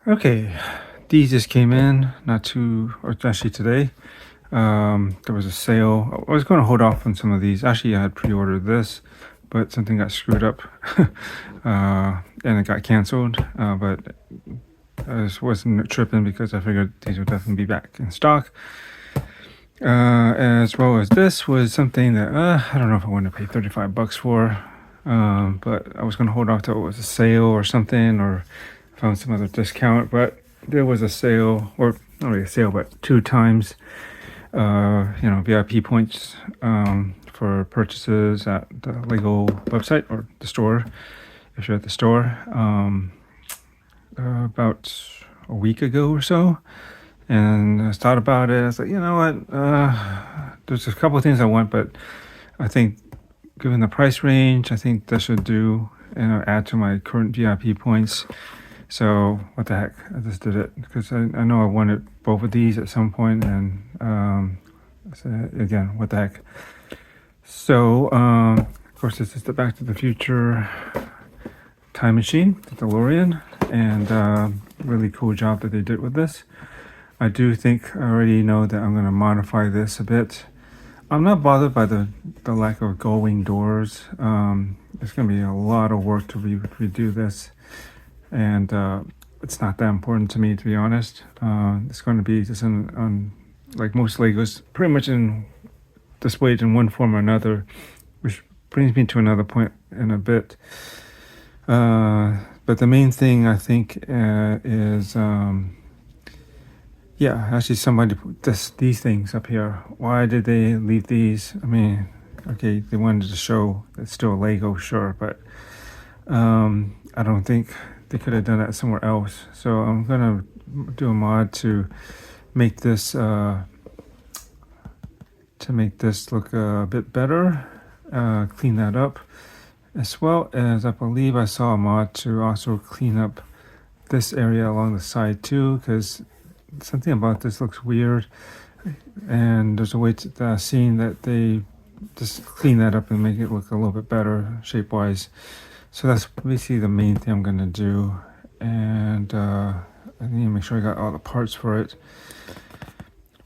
Okay, these just came in not too, or actually today. There was a sale. I was going to hold off on some of these. Actually, I had pre-ordered this, but something got screwed up, and it got canceled. But I just wasn't tripping because I figured these would definitely be back in stock. As well as this was something that I don't know if I want to pay $35 for, but I was going to hold off till it was a sale or something, or found some other discount. But there was a sale, or not really a sale, but two times, VIP points for purchases at the Lego website or the store, if you're at the store, about a week ago or so. And I thought about it. I was like, you know what? There's a couple of things I want, but I think given the price range, I think that should do, add to my current VIP points. So what the heck? I just did it because I know I wanted both of these at some point, and so again, what the heck? So of course, this is the Back to the Future time machine, the DeLorean, and really cool job that they did with this. I do think I already know that I'm going to modify this a bit. I'm not bothered by the lack of gull-wing doors. It's going to be a lot of work to redo this, and it's not that important to me, to be honest. It's going to be just on like most Legos, pretty much displayed in one form or another, which brings me to another point in a bit. But the main thing I think is. Yeah, actually, somebody put these things up here. Why did they leave these? I mean, okay, they wanted to show it's still Lego, sure, but I don't think they could have done that somewhere else. So I'm gonna do a mod to make this look a bit better, clean that up, as well as I believe I saw a mod to also clean up this area along the side too, because something about this looks weird, and there's a way to seeing that they just clean that up and make it look a little bit better shape wise. So that's basically the main thing I'm gonna do, and I need to make sure I got all the parts for it.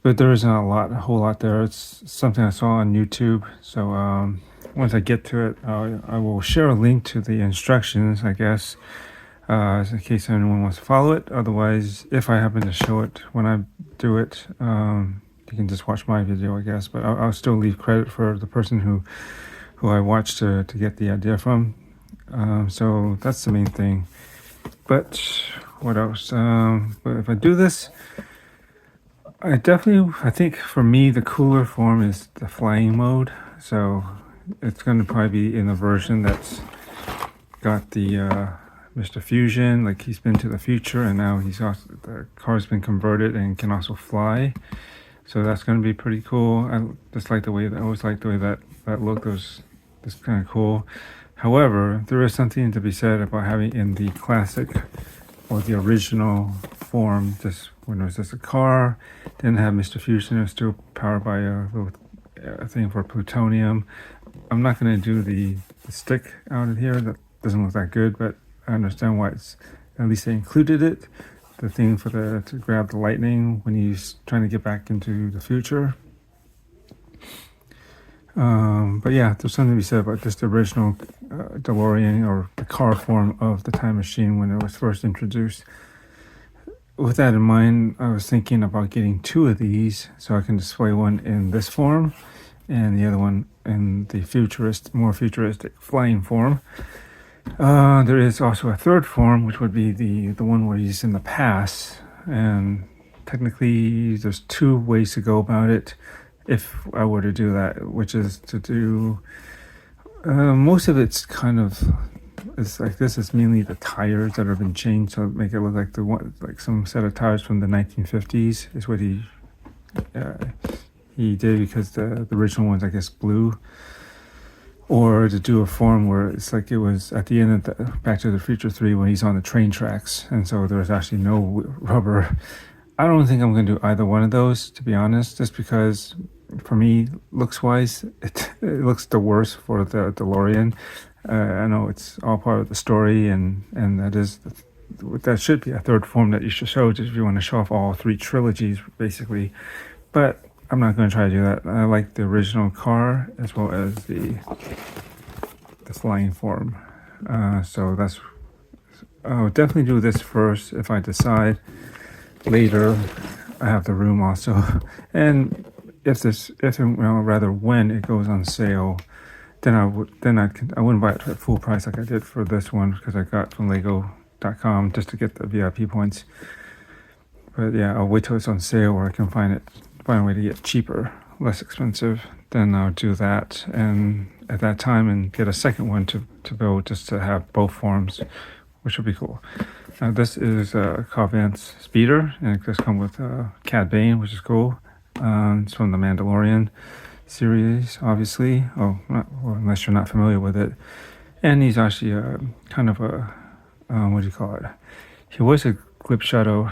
But there isn't a whole lot there. It's something I saw on YouTube. So once I get to it, I will share a link to the instructions, I guess, in case anyone wants to follow it. Otherwise, if I happen to show it when I do it, you can just watch my video, I guess. But I'll still leave credit for the person who I watched to get the idea from. So that's the main thing. But what else? But if I do this, I think for me, the cooler form is the flying mode. So it's going to probably be in a version that's got the Mr. Fusion, like he's been to the future, and now the car's been converted and can also fly. So that's going to be pretty cool. I always like the way that look was just kind of cool. However, there is something to be said about having in the classic or the original form, just when it was just a car, didn't have Mr. Fusion, it was still powered by a little thing for plutonium. I'm not going to do the stick out of here. That doesn't look that good, but I understand why at least they included it. The thing to grab the lightning when he's trying to get back into the future. But yeah, there's something to be said about just the original DeLorean, or the car form of the time machine when it was first introduced. With that in mind, I was thinking about getting two of these so I can display one in this form and the other one in the more futuristic flying form. There is also a third form, which would be the one where he's in the past, and technically there's two ways to go about it if I were to do that, which is to do most of it's like this is mainly the tires that have been changed to make it look like some set of tires from the 1950s is what he did, because the original ones, I guess, blue. Or to do a form where it's like it was at the end of the Back to the Future 3 when he's on the train tracks, and so there's actually no rubber. I don't think I'm going to do either one of those, to be honest, just because for me, looks-wise, it looks the worst for the DeLorean. I know it's all part of the story, and that is that should be a third form that you should show just if you want to show off all 3 trilogies, basically. But I'm not going to try to do that. I like the original car as well as the flying form. So that's I'll definitely do this first if I decide. Later, I have the room also, and rather when it goes on sale, then I wouldn't buy it at full price like I did for this one because I got from Lego.com just to get the VIP points. But yeah, I'll wait till it's on sale or I can find a way to get cheaper, less expensive. Then I'll do that, and at that time, and get a second one to build just to have both forms, which would be cool. This is Cobb Vanth's speeder, and it does come with Cad Bane, which is cool. It's from the Mandalorian series, obviously. Unless you're not familiar with it. And he's actually kind of a what do you call it? He was a Glupshido.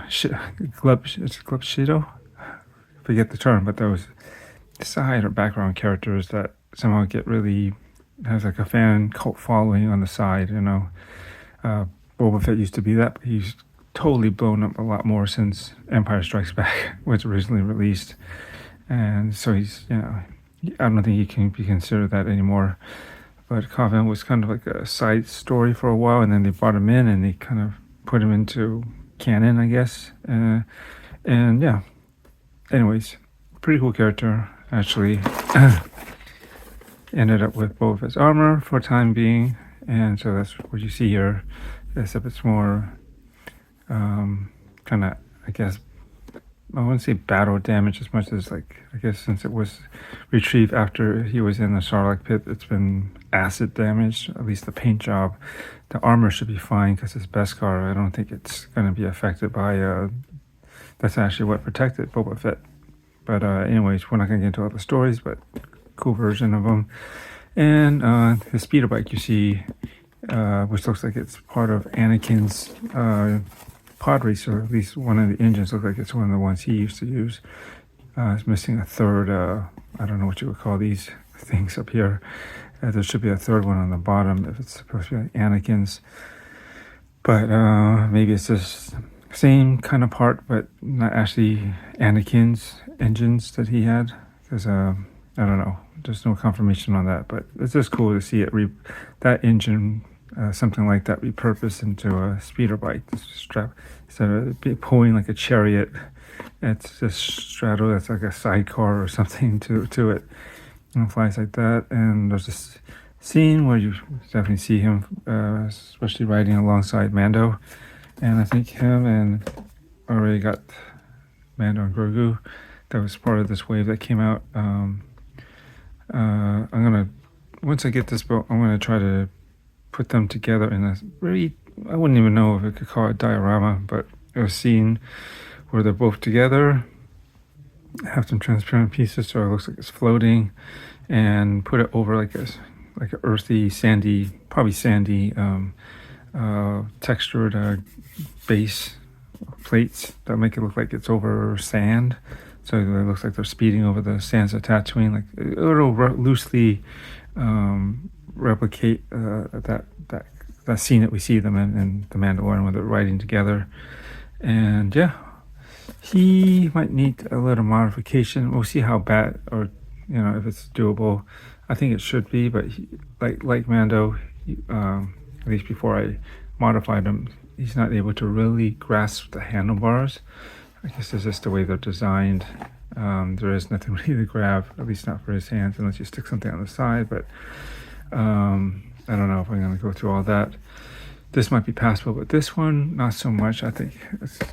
Forget the term, but those side or background characters that somehow has like a fan cult following on the side. Boba Fett used to be that, but he's totally blown up a lot more since Empire Strikes Back was originally released, and so he's I don't think he can be considered that anymore. But Cobb Vanth was kind of like a side story for a while, and then they brought him in and they kind of put him into canon, I guess. And yeah, anyways, pretty cool character actually. Ended up with Boba Fett's armor for time being, and so that's what you see here. Except it's more kind of, I guess, I wouldn't say battle damage as much as, like, I guess since it was retrieved after he was in the Sarlacc pit, it's been acid damage, at least the paint job. The armor should be fine because it's Beskar. I don't think it's going to be affected by, that's actually what protected Boba Fett. But anyways, we're not going to get into all the stories, but cool version of him. And his speeder bike you see, which looks like it's part of Anakin's pod racer, at least one of the engines looks like it's one of the ones he used to use. It's missing a third, I don't know what you would call these things up here. There should be a third one on the bottom if it's supposed to be like Anakin's. But maybe it's just same kind of part, but not actually Anakin's engines that he had. Because, I don't know, there's no confirmation on that. But it's just cool to see it, that engine, something like that repurposed into a speeder bike. This strap, instead of pulling like a chariot, it's just straddle that's like a sidecar or something to it, and it flies like that. And there's this scene where you definitely see him, especially riding alongside Mando, and I think him and already got Mando and Grogu. That was part of this wave that came out. Once I get this book, I'm gonna try to put them together in a really, I wouldn't even know if I could call it diorama, but a scene where they're both together, have some transparent pieces so it looks like it's floating, and put it over like a earthy, sandy, probably sandy, textured base plates that make it look like it's over sand. So it looks like they're speeding over the sands of Tatooine, like it'll loosely replicate that scene that we see them in The Mandalorian when they're riding together. And yeah, he might need a little modification. We'll see how bad, or if it's doable. I think it should be, but like Mando, at least before I modified him, he's not able to really grasp the handlebars. I guess it's just the way they're designed. There is nothing really to grab, at least not for his hands, unless you stick something on the side. But I don't know if I'm going to go through all that. This might be passable, but this one, not so much. I think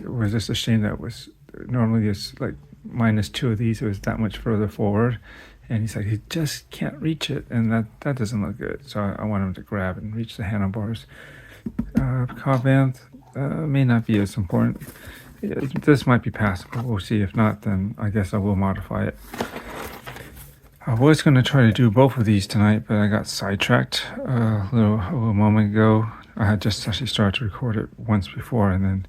it was just a shame that it was normally it's like -2 of these. It was that much further forward. And he's like, he just can't reach it. And that doesn't look good. So I want him to grab and reach the handlebars. Cobb Vanth may not be as important. This might be passable. We'll see. If not, then I guess I will modify it. I was going to try to do both of these tonight, but I got sidetracked a little moment ago. I had just actually started to record it once before, and then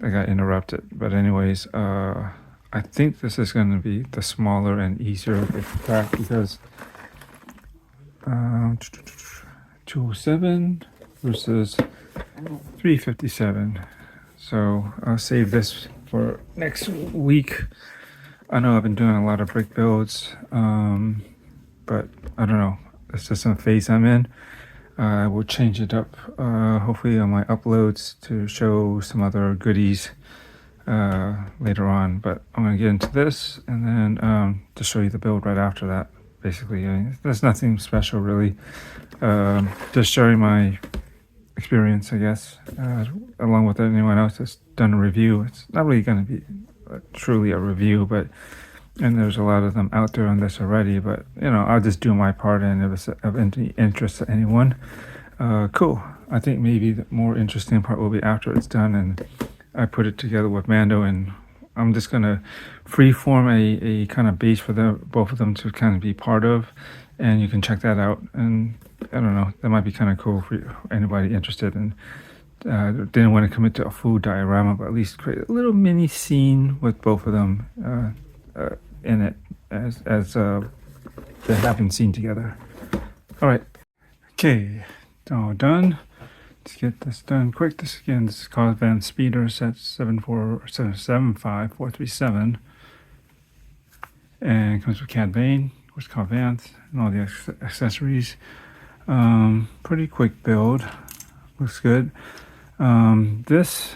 I got interrupted. But anyways, I think this is going to be the smaller and easier of the pack because 207 versus 3:57. So I'll save this for next week. I know I've been doing a lot of brick builds, but I don't know. It's just some phase I'm in. I will change it up, hopefully on my uploads to show some other goodies later on. But I'm going to get into this and then to show you the build right after that. Basically, there's nothing special really. Just sharing my experience, I guess, along with anyone else that's done a review. It's not really going to be truly a review, but and there's a lot of them out there on this already. But I'll just do my part, and if it's of any interest to anyone, cool. I think maybe the more interesting part will be after it's done and I put it together with Mando, and I'm just gonna freeform a kind of base for both of them to kind of be part of, and you can check that out. And I don't know, that might be kind of cool for anybody interested. And didn't want to commit to a full diorama, but at least create a little mini scene with both of them in it as they haven't seen together. All right, okay, all done. Let's get this done quick. This is Cobb Vanth Speeder set 75437, and comes with Cobb Vanth, and all the accessories. Pretty quick build. Looks good. This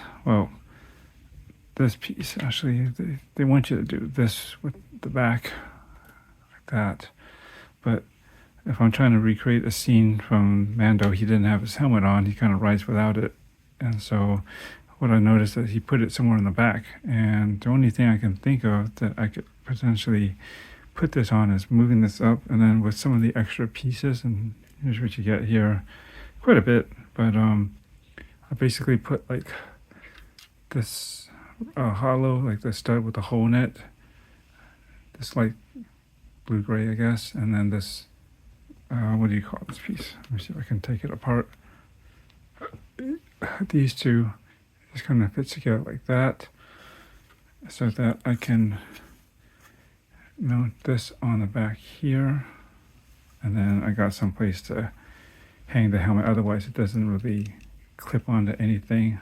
piece actually they want you to do this with the back like that, but if I'm trying to recreate a scene from Mando, he didn't have his helmet on. He kind of rides without it. And so what I noticed is he put it somewhere in the back. And the only thing I can think of that I could potentially put this on is moving this up, and then with some of the extra pieces, and here's what you get here, quite a bit. But I basically put like this hollow, like the stud with the hole in it, this light blue-gray, I guess, and then this what do you call this piece? Let me see if I can take it apart. These two just kind of fit together like that, so that I can mount this on the back here, and then I got some place to hang the helmet. Otherwise, it doesn't really clip onto anything,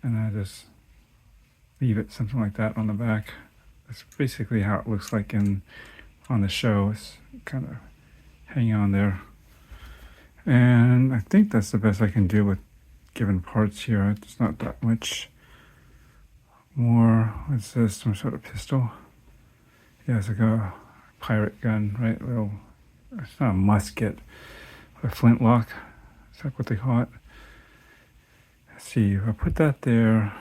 and I just leave it something like that on the back. That's basically how it looks like on the show. It's kind of hanging on there, and I think that's the best I can do with given parts here. It's not that much more. What's this? Some sort of pistol? Yeah, it's like a pirate gun, right? Little. It's not a musket, but a flintlock. Is that what they call it? Let's see. If I put that there,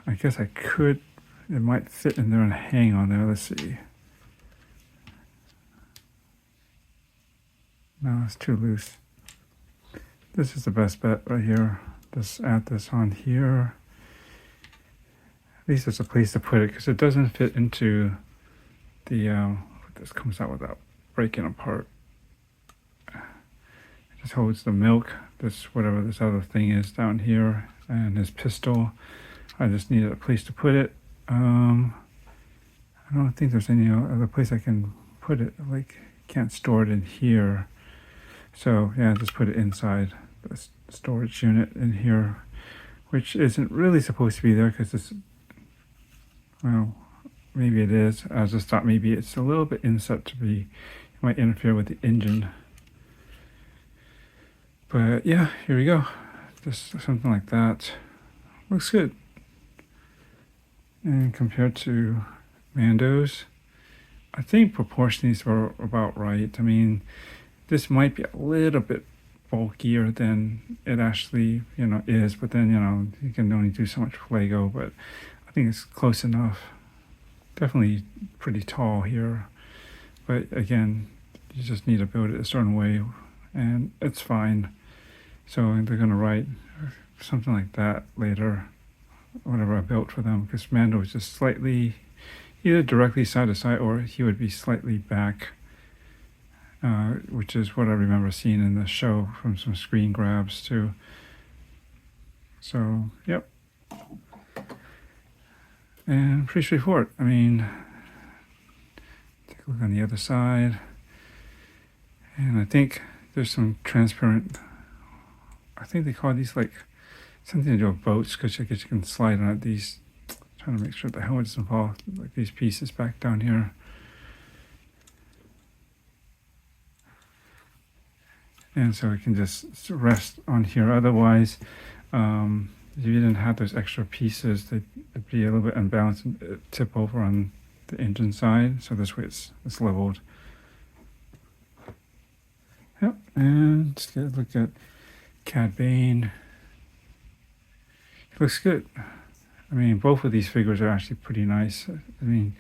I guess I could. It might fit in there and hang on there. Let's see. No, it's too loose. This is the best bet right here. Just add this on here. At least it's a place to put it, because it doesn't fit into the, this comes out without breaking apart. It just holds the milk, this, whatever this other thing is down here, and this pistol. I just needed a place to put it. I don't think there's any other place I can put it. Like, can't store it in here. So yeah, just put it inside the storage unit in here, which isn't really supposed to be there because it's, well, maybe it is. I just thought maybe it's a little bit inset to be, it might interfere with the engine. But yeah, here we go. Just something like that. Looks good. And compared to Mando's, I think proportions are about right. I mean, this might be a little bit bulkier than it actually, is, but then, you can only do so much Lego, but I think it's close enough. Definitely pretty tall here, but again, you just need to build it a certain way, and it's fine. So they're gonna write something like that later, whatever I built for them, because Mando was just slightly, either directly side to side, or he would be slightly back, which is what I remember seeing in the show from some screen grabs too. So, yep. And pretty straightforward. I mean, take a look on the other side. And I think there's some transparent I think they call these like something to do with boats, because I guess you can slide on it. These, trying to make sure the helmet doesn't fall, like these pieces back down here. And so we can just rest on here. Otherwise, if you didn't have those extra pieces, they'd be a little bit unbalanced and tip over on the engine side. So this way it's leveled. Yep, and let's get a look at Cad Bane. It looks good. I mean, both of these figures are actually pretty nice. I mean,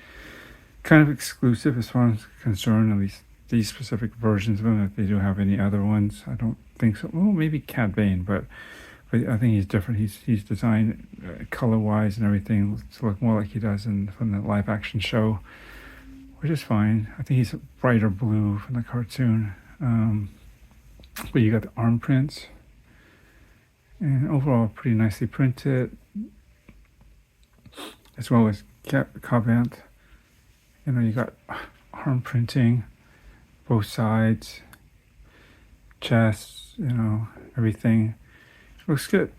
kind of exclusive as far as concerned, at least these specific versions of them. If they do have any other ones, I don't think so. Well, maybe Cad Bane, but I think he's different. He's designed color-wise and everything to look more like he does from the live-action show, which is fine. I think he's a brighter blue from the cartoon. But you got the arm prints, and overall pretty nicely printed, as well as Cobb Vanth. You know, you got arm printing, both sides, chest, you know, everything. Looks good.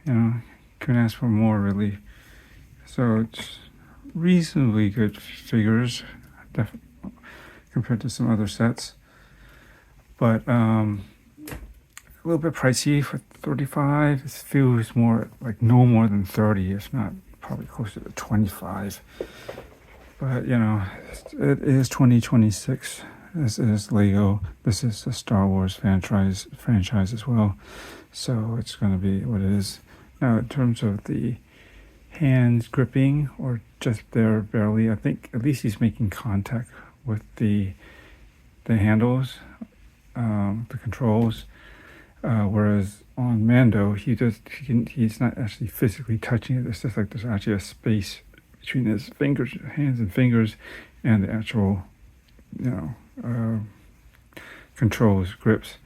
You know, couldn't ask for more really. So it's reasonably good figures, compared to some other sets. But a little bit pricey for 35. It feels more like no more than 30, if not probably closer to 25. But you know, it is 2026. This is Lego. This is a Star Wars franchise as well. So it's going to be what it is. Now, in terms of the hands gripping, or just there barely, I think at least he's making contact with the handles, the controls. Whereas on Mando, he's not actually physically touching it. It's just like there's actually a space between his hands and fingers, and the actual, you know, controls, grips.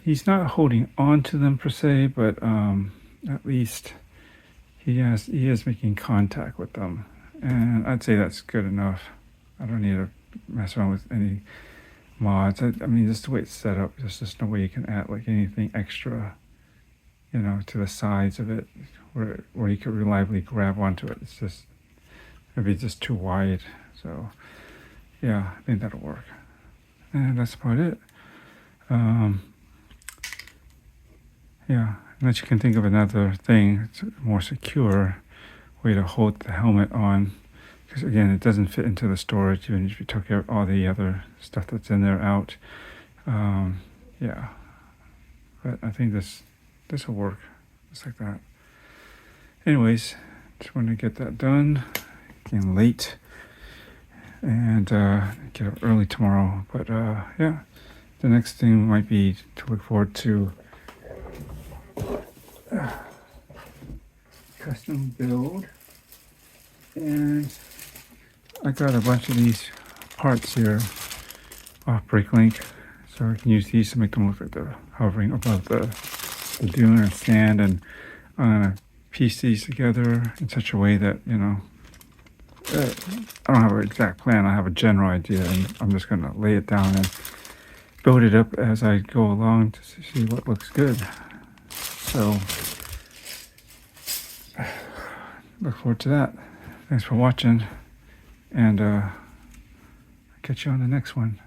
He's not holding on to them per se, but at least he is making contact with them, and I'd say that's good enough. I don't need to mess around with any mods. I mean, just the way it's set up, there's just no way you can add like anything extra, you know, to the sides of it, where you could reliably grab onto it. It's just, it'd be just too wide. So yeah, I think that'll work, and that's about it. Yeah, unless you can think of another thing, it's a more secure way to hold the helmet on, because again, it doesn't fit into the storage even if you took all the other stuff that's in there out. Yeah, but I think this will work just like that. Anyways, just want to get that done. Getting late, and get up early tomorrow. But yeah, the next thing might be to look forward to custom build, and I got a bunch of these parts here off BreakLink, so I can use these to make them look like they're hovering above the dune or sand, and I'm gonna piece these together in such a way that, you know, I don't have an exact plan. I have a general idea, and I'm just gonna lay it down and build it up as I go along to see what looks good. So look forward to that. Thanks for watching, and I'll catch you on the next one.